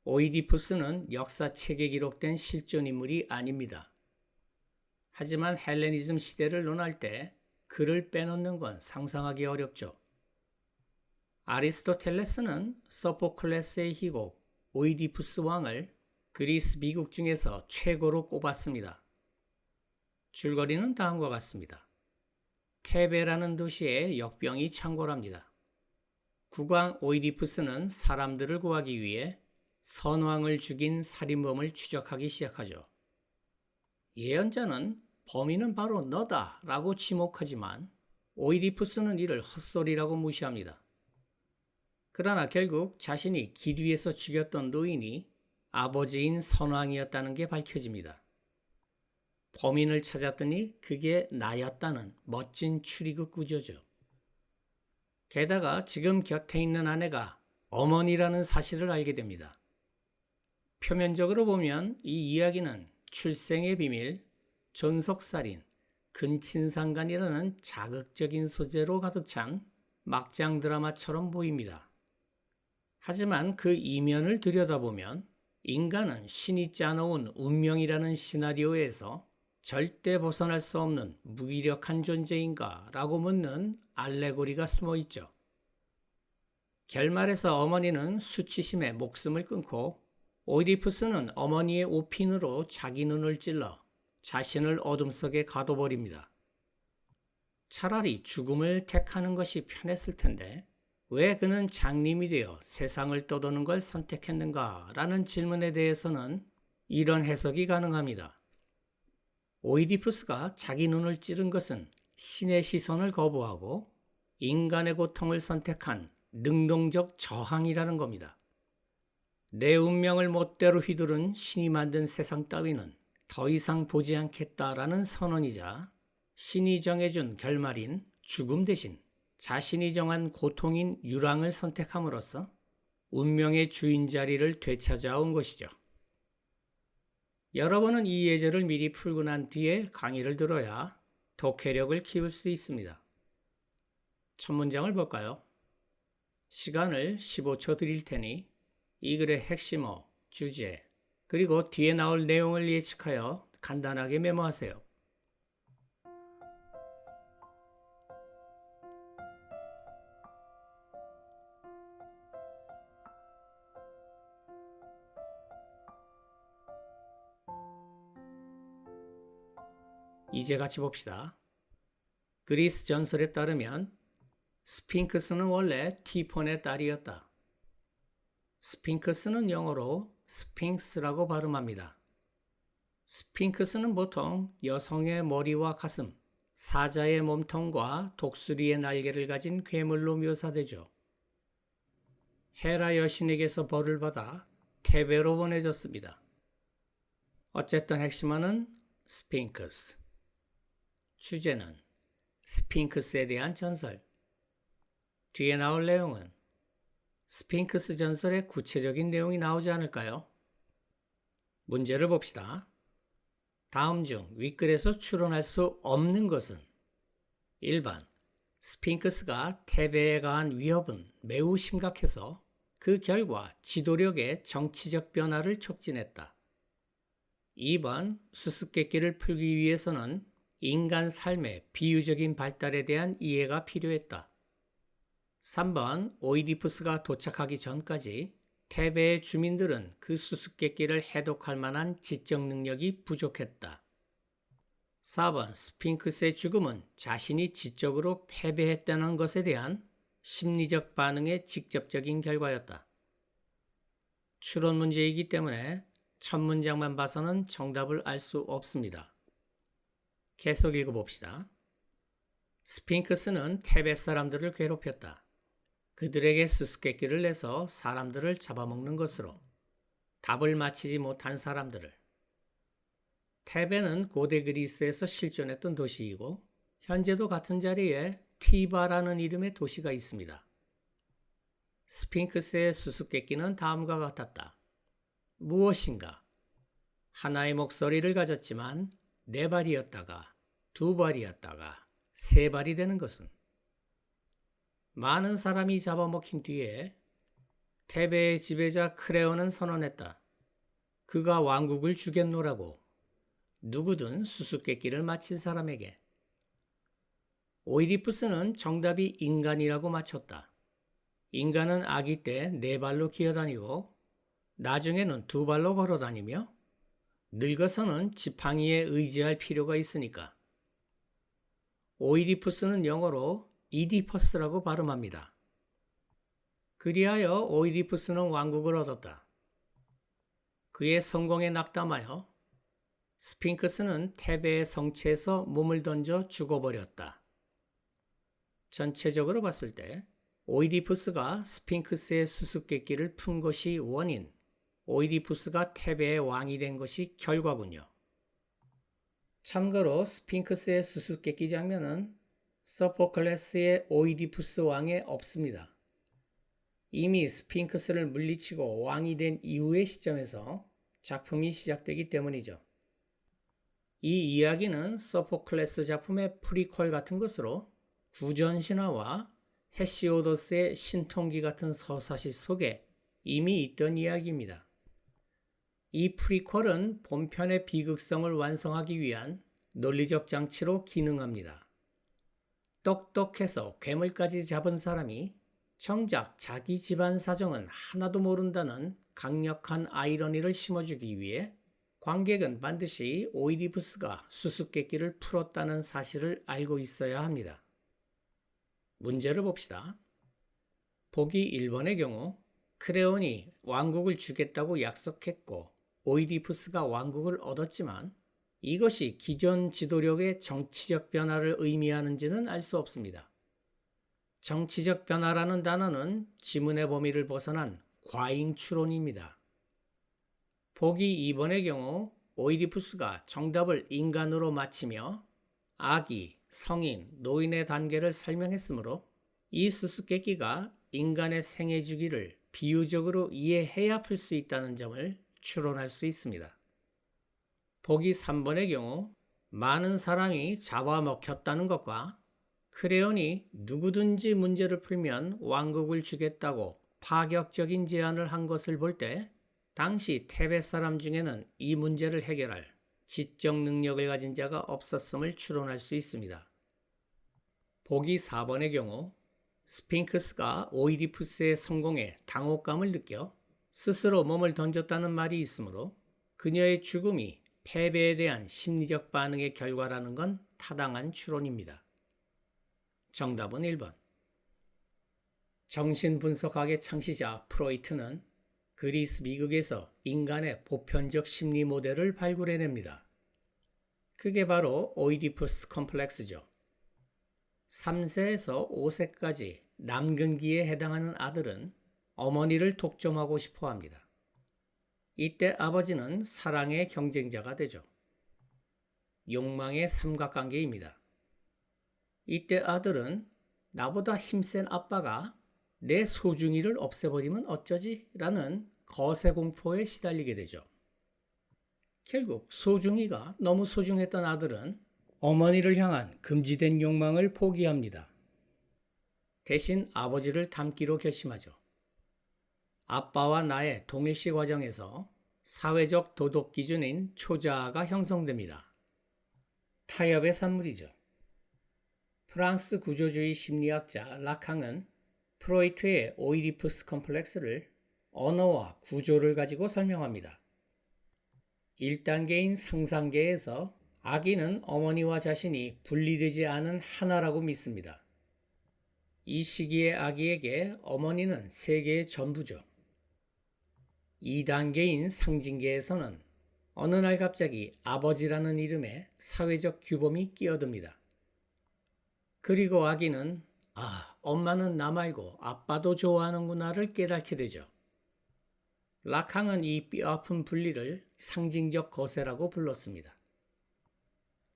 오이디푸스는 역사책에 기록된 실존 인물이 아닙니다. 하지만 헬레니즘 시대를 논할 때 그를 빼놓는 건 상상하기 어렵죠. 아리스토텔레스는 소포클레스의 희곡 오이디푸스 왕을 그리스 미국 중에서 최고로 꼽았습니다. 줄거리는 다음과 같습니다. 테베라는 도시에 역병이 창궐합니다. 국왕 오이디푸스는 사람들을 구하기 위해 선왕을 죽인 살인범을 추적하기 시작하죠. 예언자는 범인은 바로 너다 라고 지목하지만 오이디푸스는 이를 헛소리라고 무시합니다. 그러나 결국 자신이 길 위에서 죽였던 노인이 아버지인 선왕이었다는 게 밝혀집니다. 범인을 찾았더니 그게 나였다는 멋진 추리극 구조죠. 게다가 지금 곁에 있는 아내가 어머니라는 사실을 알게 됩니다. 표면적으로 보면 이 이야기는 출생의 비밀, 존속살인, 근친상간이라는 자극적인 소재로 가득 찬 막장 드라마처럼 보입니다. 하지만 그 이면을 들여다보면 인간은 신이 짜놓은 운명이라는 시나리오에서 절대 벗어날 수 없는 무기력한 존재인가 라고 묻는 알레고리가 숨어 있죠. 결말에서 어머니는 수치심에 목숨을 끊고 오이디푸스는 어머니의 오핀으로 자기 눈을 찔러 자신을 어둠 속에 가둬버립니다. 차라리 죽음을 택하는 것이 편했을 텐데 왜 그는 장님이 되어 세상을 떠도는 걸 선택했는가 라는 질문에 대해서는 이런 해석이 가능합니다. 오이디푸스가 자기 눈을 찌른 것은 신의 시선을 거부하고 인간의 고통을 선택한 능동적 저항이라는 겁니다. 내 운명을 멋대로 휘두른 신이 만든 세상 따위는 더 이상 보지 않겠다라는 선언이자 신이 정해준 결말인 죽음 대신 자신이 정한 고통인 유랑을 선택함으로써 운명의 주인 자리를 되찾아온 것이죠. 여러분은 이 예제를 미리 풀고 난 뒤에 강의를 들어야 독해력을 키울 수 있습니다. 첫 문장을 볼까요? 시간을 15초 드릴 테니 이 글의 핵심어, 주제, 그리고 뒤에 나올 내용을 예측하여 간단하게 메모하세요. 이제 같이 봅시다. 그리스 전설에 따르면 스핑크스는 원래 티폰의 딸이었다. 스핑크스는 영어로 스핑크스라고 발음합니다. 스핑크스는 보통 여성의 머리와 가슴, 사자의 몸통과 독수리의 날개를 가진 괴물로 묘사되죠. 헤라 여신에게서 벌을 받아 테베로 보내졌습니다. 어쨌든 핵심어는 스핑크스. 주제는 스핑크스에 대한 전설. 뒤에 나올 내용은 스핑크스 전설의 구체적인 내용이 나오지 않을까요? 문제를 봅시다. 다음 중 윗글에서 추론할 수 없는 것은 1번, 스핑크스가 테베에 가한 위협은 매우 심각해서 그 결과 지도력의 정치적 변화를 촉진했다. 2번, 수수께끼를 풀기 위해서는 인간 삶의 비유적인 발달에 대한 이해가 필요했다. 3번, 오이디푸스가 도착하기 전까지 테베의 주민들은 그 수수께끼를 해독할 만한 지적 능력이 부족했다. 4번, 스핑크스의 죽음은 자신이 지적으로 패배했다는 것에 대한 심리적 반응의 직접적인 결과였다. 추론 문제이기 때문에 첫 문장만 봐서는 정답을 알 수 없습니다. 계속 읽어봅시다. 스핑크스는 테베 사람들을 괴롭혔다. 그들에게 수수께끼를 내서 사람들을 잡아먹는 것으로 답을 맞히지 못한 사람들을. 테베는 고대 그리스에서 실존했던 도시이고 현재도 같은 자리에 티바라는 이름의 도시가 있습니다. 스핑크스의 수수께끼는 다음과 같았다. 무엇인가? 하나의 목소리를 가졌지만 4발이었다가 2발이었다가 3발이 되는 것은 많은 사람이 잡아먹힌 뒤에 테베의 지배자 크레온은 선언했다. 그가 왕국을 주겠노라고. 누구든 수수께끼를 마친 사람에게. 오이디푸스는 정답이 인간이라고 맞췄다. 인간은 아기 때 4발로 기어다니고 나중에는 2발로 걸어다니며 늙어서는 지팡이에 의지할 필요가 있으니까. 오이디푸스는 영어로 이디퍼스라고 발음합니다. 그리하여 오이디푸스는 왕국을 얻었다. 그의 성공에 낙담하여 스핑크스는 테베의 성체에서 몸을 던져 죽어버렸다. 전체적으로 봤을 때 오이디푸스가 스핑크스의 수수께끼를 푼 것이 원인, 오이디푸스가 테베의 왕이 된 것이 결과군요. 참고로 스핑크스의 수수께끼 장면은 소포클레스의 오이디푸스 왕에 없습니다. 이미 스핑크스를 물리치고 왕이 된 이후의 시점에서 작품이 시작되기 때문이죠. 이 이야기는 소포클레스 작품의 프리퀄 같은 것으로 구전신화와 헤시오도스의 신통기 같은 서사시 속에 이미 있던 이야기입니다. 이 프리퀄은 본편의 비극성을 완성하기 위한 논리적 장치로 기능합니다. 똑똑해서 괴물까지 잡은 사람이 정작 자기 집안 사정은 하나도 모른다는 강력한 아이러니를 심어주기 위해 관객은 반드시 오이디푸스가 수수께끼를 풀었다는 사실을 알고 있어야 합니다. 문제를 봅시다. 보기 1번의 경우 크레온이 왕국을 주겠다고 약속했고 오이디푸스가 왕국을 얻었지만 이것이 기존 지도력의 정치적 변화를 의미하는지는 알 수 없습니다. 정치적 변화라는 단어는 지문의 범위를 벗어난 과잉 추론입니다. 보기 2번의 경우 오이디푸스가 정답을 인간으로 맞히며 아기, 성인, 노인의 단계를 설명했으므로 이 수수께끼가 인간의 생애 주기를 비유적으로 이해해야 풀 수 있다는 점을 추론할 수 있습니다. 보기 3번의 경우 많은 사람이 잡아먹혔다는 것과 크레온이 누구든지 문제를 풀면 왕국을 주겠다고 파격적인 제안을 한 것을 볼 때 당시 테베 사람 중에는 이 문제를 해결할 지적 능력을 가진 자가 없었음을 추론할 수 있습니다. 보기 4번의 경우 스핑크스가 오이디푸스의 성공에 당혹감을 느껴 스스로 몸을 던졌다는 말이 있으므로 그녀의 죽음이 패배에 대한 심리적 반응의 결과라는 건 타당한 추론입니다. 정답은 1번. 정신분석학의 창시자 프로이트는 그리스 미국에서 인간의 보편적 심리 모델을 발굴해냅니다. 그게 바로 오이디푸스 컴플렉스죠. 3세에서 5세까지 남근기에 해당하는 아들은 어머니를 독점하고 싶어 합니다. 이때 아버지는 사랑의 경쟁자가 되죠. 욕망의 삼각관계입니다. 이때 아들은 나보다 힘센 아빠가 내 소중이를 없애버리면 어쩌지? 라는 거세 공포에 시달리게 되죠. 결국 소중이가 너무 소중했던 아들은 어머니를 향한 금지된 욕망을 포기합니다. 대신 아버지를 닮기로 결심하죠. 아빠와 나의 동일시 과정에서 사회적 도덕 기준인 초자아가 형성됩니다. 타협의 산물이죠. 프랑스 구조주의 심리학자 라캉은 프로이트의 오이디푸스 컴플렉스를 언어와 구조를 가지고 설명합니다. 1단계인 상상계에서 아기는 어머니와 자신이 분리되지 않은 하나라고 믿습니다. 이 시기의 아기에게 어머니는 세계의 전부죠. 2단계인 상징계에서는 어느 날 갑자기 아버지라는 이름에 사회적 규범이 끼어듭니다. 그리고 아기는 엄마는 나 말고 아빠도 좋아하는구나를 깨닫게 되죠. 라캉은 이 뼈아픈 분리를 상징적 거세라고 불렀습니다.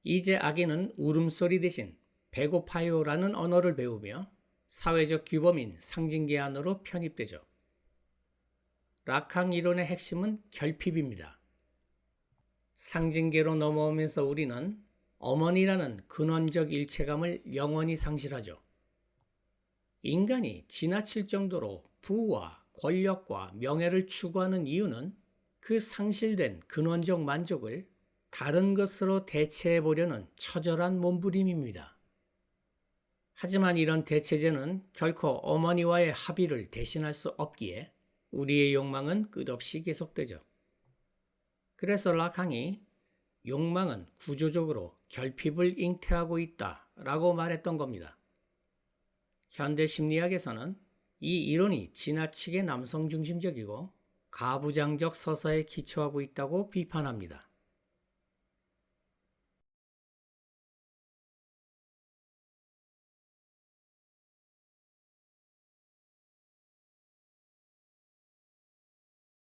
이제 아기는 울음소리 대신 배고파요라는 언어를 배우며 사회적 규범인 상징계 안으로 편입되죠. 라캉 이론의 핵심은 결핍입니다. 상징계로 넘어오면서 우리는 어머니라는 근원적 일체감을 영원히 상실하죠. 인간이 지나칠 정도로 부와 권력과 명예를 추구하는 이유는 그 상실된 근원적 만족을 다른 것으로 대체해 보려는 처절한 몸부림입니다. 하지만 이런 대체제는 결코 어머니와의 합의를 대신할 수 없기에 우리의 욕망은 끝없이 계속되죠. 그래서 라칸이 욕망은 구조적으로 결핍을 잉태하고 있다라고 말했던 겁니다. 현대 심리학에서는 이 이론이 지나치게 남성 중심적이고 가부장적 서사에 기초하고 있다고 비판합니다.